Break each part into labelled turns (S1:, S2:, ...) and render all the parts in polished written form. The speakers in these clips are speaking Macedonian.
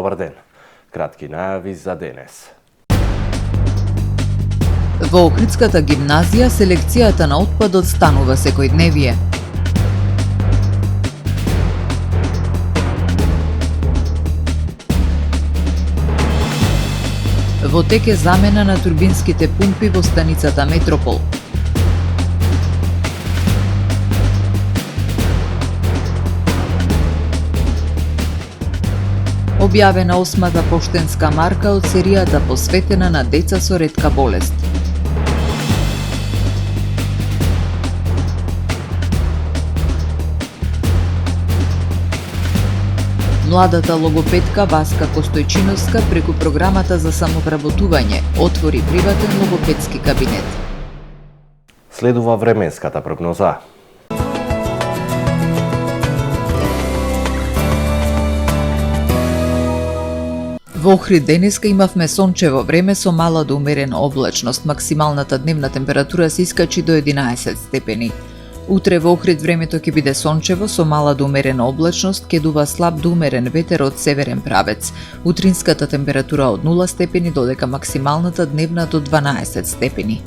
S1: Добар ден. Кратки најави за денес.
S2: Во Охридската гимназија селекцијата на отпадот станува секојдневие. Во тек е замена на турбинските пумпи во станицата Метропол. Објавена 8-та поштенска марка од серијата посветена на деца со ретка болест. Младата логопедка Васка Костојчиновска преку програмата за самовработување отвори приватен логопедски кабинет.
S1: Следува временската прогноза.
S2: Во Охрид денеска имавме сончево време со мала до умерена облачност. Максималната дневна температура се искачи до 11 степени. Утре во Охрид времето ќе биде сончево со мала до умерена облачност, ќе дува слаб до умерен ветер од северен правец. Утринската температура од 0 степени додека максималната дневна до 12 степени.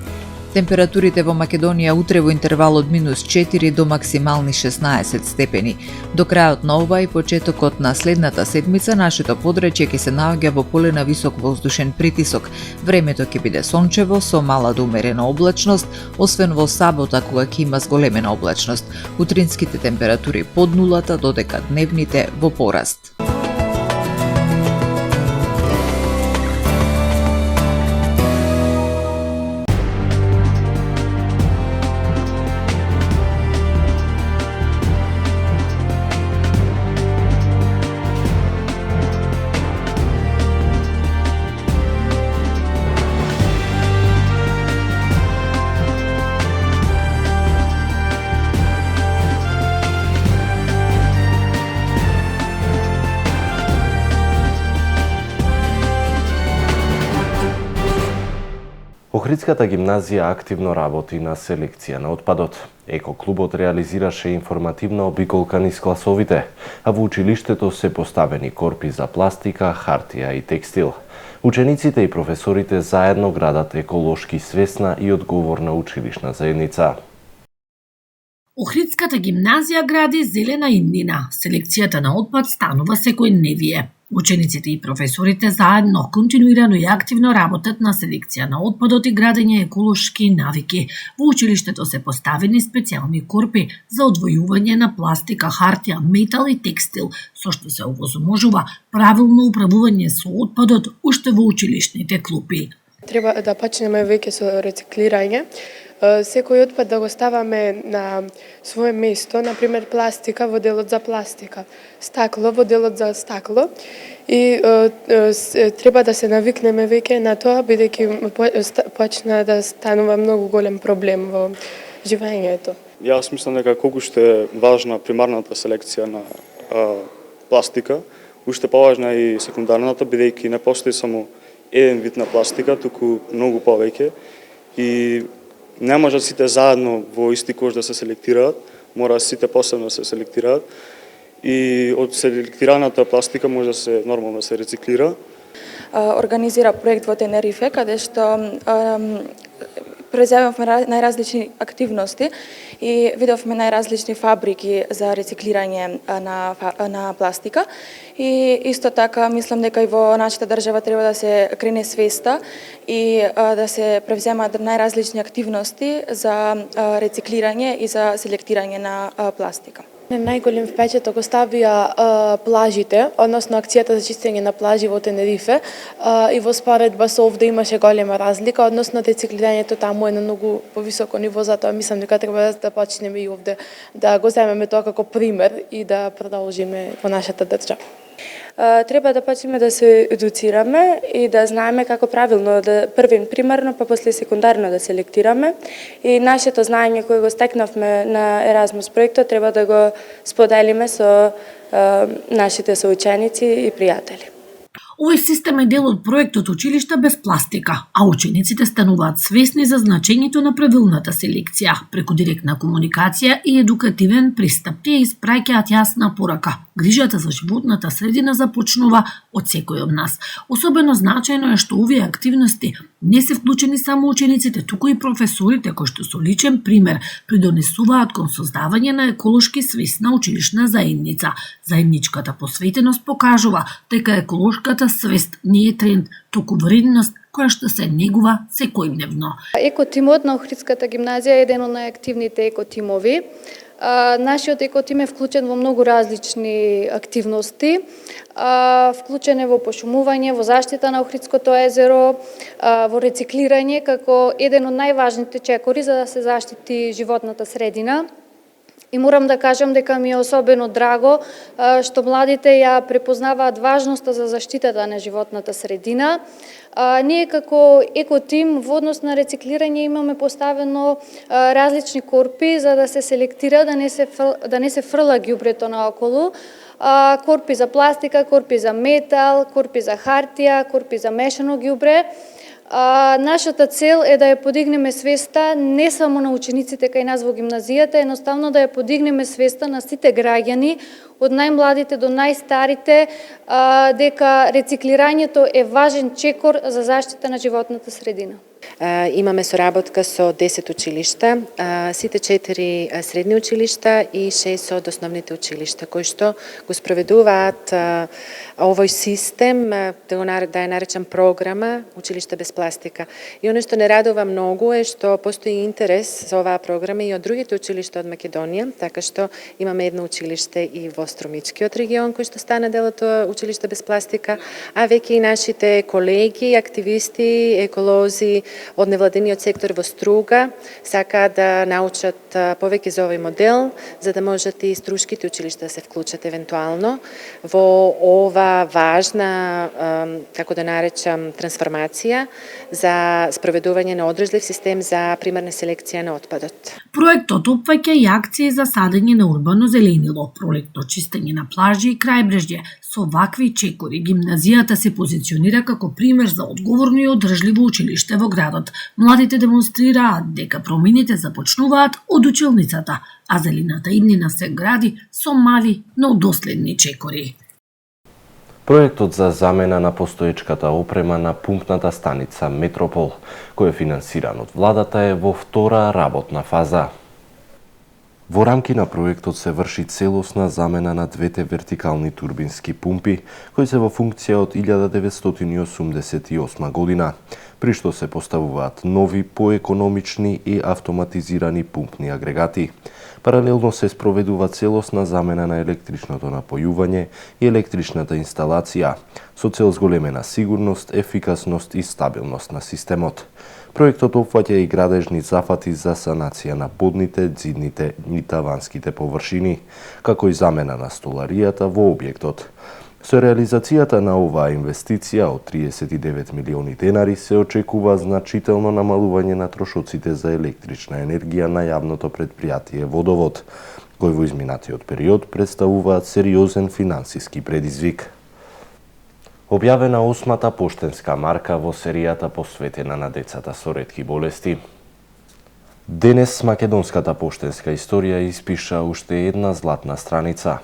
S2: Температурите во Македонија утре во интервал од -4 до максимални 16 степени. До крајот на ова и почетокот на следната седмица нашето подречје ќе се наоѓа во поле на висок воздушен притисок. Времето ќе биде сончево со мала до умерена облачност, освен во сабота кога ќе има зголемена облачност. Утринските температури под нулата додека дневните во пораст.
S1: Охридската гимназија активно работи на селекција на отпадот. Екоклубот реализираше информативна обиколка низ класовите, а во училиштето се поставени корпи за пластика, хартија и текстил. Учениците и професорите заедно градат еколошки свесна и одговорна училишна заедница.
S3: Охридската гимназија гради зелена иднина. Селекцијата на отпад станува секојдневие. Учениците и професорите заедно континуирано и активно работат на селекција на отпадот и градење еколошки навики. Во училиштето се поставени специјални корпи за одвојување на пластика, хартија, метал и текстил, со што се овозможува правилно управување со отпадот уште во училишните клупи.
S4: Треба да почнеме веќе со рециклирање. Секој отпад да го ставаме на свое место, например пластика во делот за пластика, стакло во делот за стакло и треба да се навикнеме веќе на тоа, бидејќи почна да станува многу голем проблем во живењето.
S5: Јас мислам дека колку што е важна примарната селекција на пластика, уште поважна и секундарната, бидејќи не постои само еден вид на пластика, туку многу повеќе и не можат сите заедно во исти кош да се селектираат, мора сите посебно да се селектираат и од селектираната пластика може да се нормално да се рециклира.
S6: Организира проект во Тенерифе, каде што преземавме најразлични активности и видовме најразлични фабрики за рециклирање на пластика. И исто така мислам дека и во нашата држава треба да се крене свеста и да се превземаат најразлични активности за рециклирање и за селектирање на пластика.
S4: Најголем впечаток оставија плажите, односно акцијата за чистење на плажи во Тенерифе и во споредба со овде имаше голема разлика, односно рециклирањето таму е на многу повисоко ниво, затоа мислам дека треба да почнеме и овде да го земеме тоа како пример и да продолжиме во нашата држава.
S6: Треба да почнеме да се едуцираме и да знаеме како правилно да примерно, па после секундарно да селектираме. И нашето знаење кое го стекнавме на Еразмус проектот треба да го споделиме со нашите соученици и пријатели.
S3: Овој систем е дел од проектот Училишта без пластика, а учениците стануваат свесни за значењето на правилната селекција. Преку директна комуникација и едукативен пристап тие испраќаат јасна порака. Грижата за животната средина започнува од секој од нас. Особено значајно е што овие активности не се вклучени само учениците, туку и професорите кои што со личен пример придонесуваат кон создавање на еколошки свесна училишна заедница. Заедничката посветеност покажува дека еколошката свест не е тренд, туку вредност која што се негува секојдневно.
S7: Екотимот на Охридската гимназија е еден од најактивните екотимови. Нашиот екотим е вклучен во многу различни активности. Вклучен е во пошумување, во заштита на Охридското езеро, во рециклирање како еден од најважните чекори за да се заштити животната средина. И морам да кажам дека ми е особено драго што младите ја препознаваат важноста за заштитата на животната средина. Ние како екотим во однос на рециклирање имаме поставено различни корпи за да се селектира, да не се фрла ѓубрето наоколу. Корпи за пластика, корпи за метал, корпи за хартија, корпи за мешано ѓубре. Нашата цел е да ја подигнеме свеста не само на учениците кај нас во гимназијата, едноставно да ја подигнеме свеста на сите граѓани, од најмладите до најстарите, дека рециклирањето е важен чекор за заштита на животната средина.
S8: Имаме соработка со 10 училишта, сите 4 средни училишта и 6 од основните училишта, кои што го спроведуваат овој систем, да ја наречам програма Училишта без пластика. И оно што не радува многу е што постои интерес за оваа програма и од другите училишта од Македонија, така што имаме едно училиште и во Струмичкиот регион кој што стана дел од Училишта без пластика, а веќе и нашите колеги, активисти, еколози од невладениот сектор во Струга сакаат да научат повеќе за овој модел, за да можат и струшките училишта да се вклучат евентуално во ова важна, како да наречам, трансформација за спроведување на одржлив систем за примарна селекција на отпадот.
S3: Проектот опфаќа и акции за садење на урбано зеленило, пролетно чистење на плажи и крајбрежје. Со вакви чекори гимназијата се позиционира како пример за одговорно и одржливо училиште во градот. Младите демонстрираат дека промените започнуваат од училницата, а зелената иднина се гради со мали, но доследни чекори.
S1: Проектот за замена на постоечката опрема на пумпната станица Метропол, кој е финансиран од владата, е во втора работна фаза. Во рамки на проектот се врши целосна замена на двете вертикални турбински пумпи, кои се во функција од 1988 година, при што се поставуваат нови, поекономични и автоматизирани пумпни агрегати. Паралелно се спроведува целосна замена на електричното напојување и електричната инсталација, со цел зголемена сигурност, ефикасност и стабилност на системот. Проектот опфаќа и градежни зафати за санација на подните, ѕидните и таванските површини, како и замена на столаријата во објектот. Со реализацијата на оваа инвестиција од 39 милиони денари се очекува значително намалување на трошоците за електрична енергија на јавното претпријатие Водовод, кој во изминатиот период представуваат сериозен финансиски предизвик. Објавена 8-та поштенска марка во серијата посветена на децата со ретки болести. Денес македонската поштенска историја испиша уште една златна страница.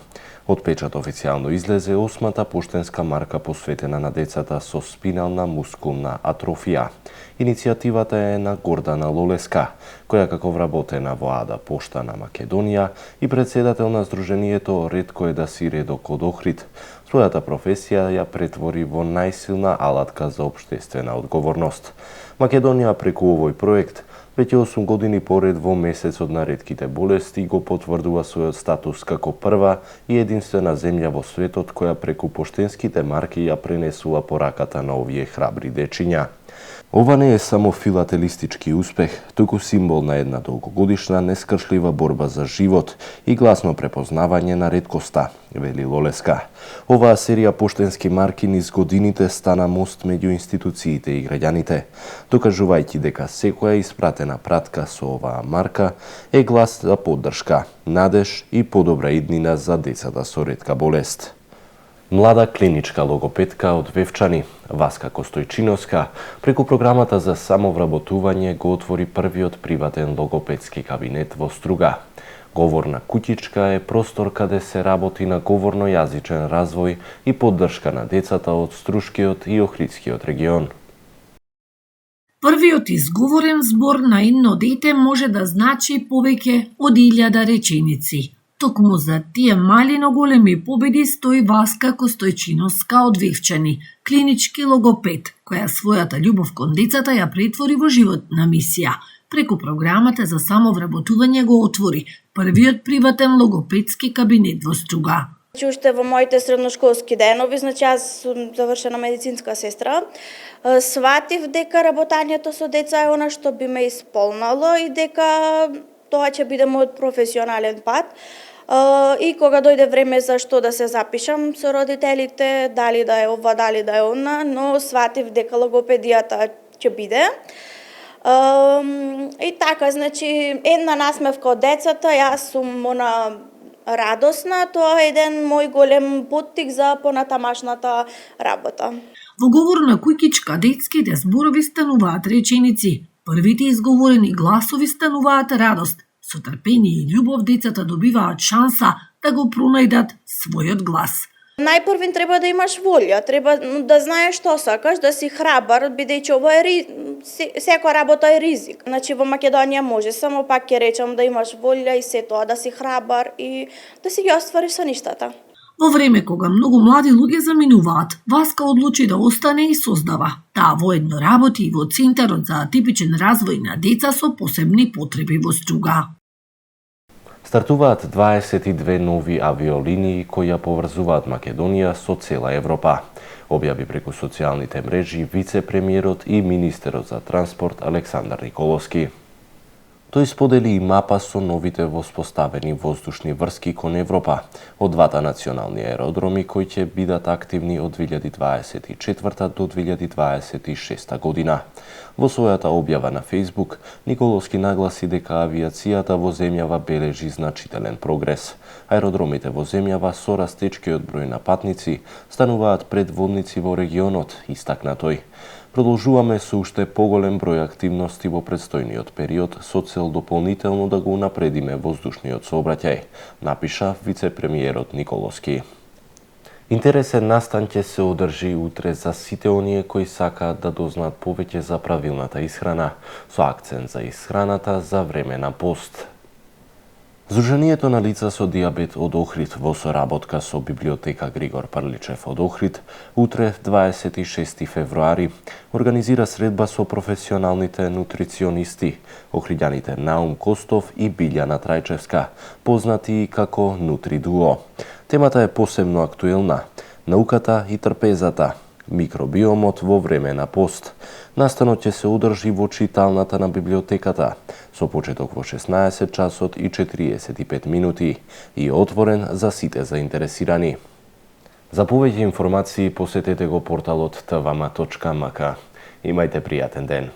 S1: Од печат официјално излезе 8-та поштенска марка посветена на децата со спинална мускулна атрофија. Иницијативата е на Гордана Лолеска, која како вработена во АДА Пошта на Македонија и председател на Сдруженијето Ретко е да си редок од Охрид, својата професија ја претвори во најсилна алатка за општествена одговорност. Македонија преку овој проект веќе 8 години поред во месецот на ретките болести го потврдува својот статус како прва и единствена земја во светот која преку поштенските марки ја пренесува пораката на овие храбри дечиња. Ова не е само филателистички успех, туку символ на една долгогодишна нескршлива борба за живот и гласно препознавање на реткоста, вели Лолеска. Оваа серија поштенски марки низ годините стана мост меѓу институциите и граѓаните, докажувајќи дека секоја испратена пратка со оваа марка е глас за поддршка, надеж и подобра иднина за децата со ретка болест. Млада клиничка логопедка од Вевчани, Васка Костојчиновска, преку програмата за самовработување го отвори првиот приватен логопедски кабинет во Струга. Говорна куќичка е простор каде се работи на говорно-јазичен развој и поддршка на децата од Струшкиот и Охридскиот регион.
S3: Првиот изговорен збор на едно дете може да значи повеќе од 1000 реченици. Токму за тие мали но големи победи стои Васка Костојчиновска од Вевчани, клинички логопед, која својата љубов кон децата ја претвори во животна мисија. Преку програмата за самовработување го отвори првиот приватен логопедски кабинет во Струга.
S9: Уште во моите средношколски денови, јас сум завршена медицинска сестра, сватив дека работањето со деца е она што би ме исполнало и дека тоа ќе биде мојот професионален пат. И кога дојде време за што да се запишам со родителите, дали да е ова, дали да е она, но сватив дека логопедијата ќе биде. И така, значи, една насмевка од децата, јас сум радосна, тоа е еден мој голем поттик за понатамашната работа.
S3: Во говорна куќичка детските зборови стануваат реченици, првите изговорени гласови стануваат радост. Со трпение и љубов децата добиваат шанса да го пронајдат својот глас.
S9: Најпрвен треба да имаш волја, треба да знаеш што сакаш, да си храбар, бидејќи ова е секоја работа е ризик. Значи во Македонија може, само пак ќе речам да имаш волја и се тоа, да си храбар и да си ги оствариш со ништата.
S3: Во време кога многу млади луѓе заминуваат, Васка одлучи да остане и создава. Таа воедно работи и во Центарот за атипичен развој на деца со посебни потреби во Струга.
S1: Стартуваат 22 нови авиолинии кои ја поврзуваат Македонија со цела Европа. Објави преку социјалните мрежи вице-премиерот и министерот за транспорт Александар Николовски. Тој сподели и мапа со новите воспоставени воздушни врски кон Европа од двата национални аеродроми кои ќе бидат активни од 2024 до 2026 година. Во својата објава на Facebook, Николовски нагласи дека авиацијата во земјава бележи значителен прогрес. Аеродромите во земјава со растечкиот број на патници стануваат предводници во регионот, истакна тој. Продолжуваме со уште поголем број активности во предстојниот период со цел дополнително да го унапредиме воздушниот сообраќај, напиша вице-премиерот Николовски. Интересен настан ќе се одржи утре за сите оние кои сакаат да дознаат повеќе за правилната исхрана, со акцент за исхраната за време на пост. Здруженијето на лица со дијабет од Охрид во соработка со Библиотека Григор Прличев од Охрид утре 26 февруари организира средба со професионалните нутриционисти, охриѓаните Наум Костов и Билјана Трајчевска, познати и како Нутридуо. Темата е посебно актуелна – науката и трпезата, микробиомот во време на пост. Настанот ќе се одржи во читалната на библиотеката, со почеток во 16 часот и 45 минути и отворен за сите заинтересирани. За повеќе информации посетете го порталот tvama.mk. Имајте пријатен ден.